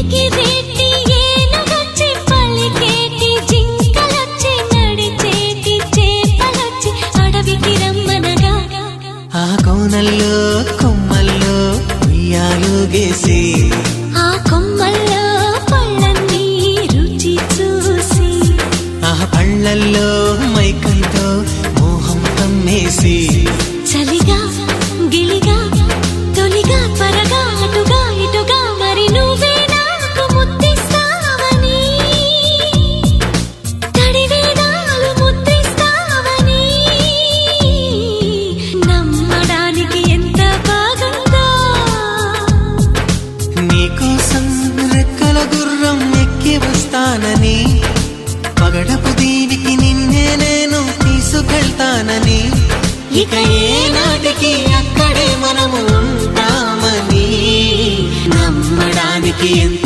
ఎగిరేటి ఏనుగొచ్చి పలికేటి జింకలొచ్చి నడిచేటి చేపలొచ్చి అడవికి రమ్మనగా ఆ కోనల్లో కొమ్మల్లో ఉయ్యాలుగేసి ఆ కొమ్మల్లో పళ్ళన్నీ రుచి చూసి ఆ పళ్ళల్లో మైకంతో మోహం కమ్మేసి చలిగా గిలిగా తొలిగా త్వరగా అటుగా ఇటుగా మరి నువ్వే నాకు ముద్దిస్తావని తడివేదాలు ముద్రిస్తావని నమ్మడానికి ఎంత బాగుందో నీకోసం రెక్కల గుర్రం ఎక్కి వస్తానని పగడపు దీవికి నిన్నే నేను తీసుకెళ్తానని ఇక ఏనాటికి అక్కడే మనము ఉంటామని నమ్మడానికి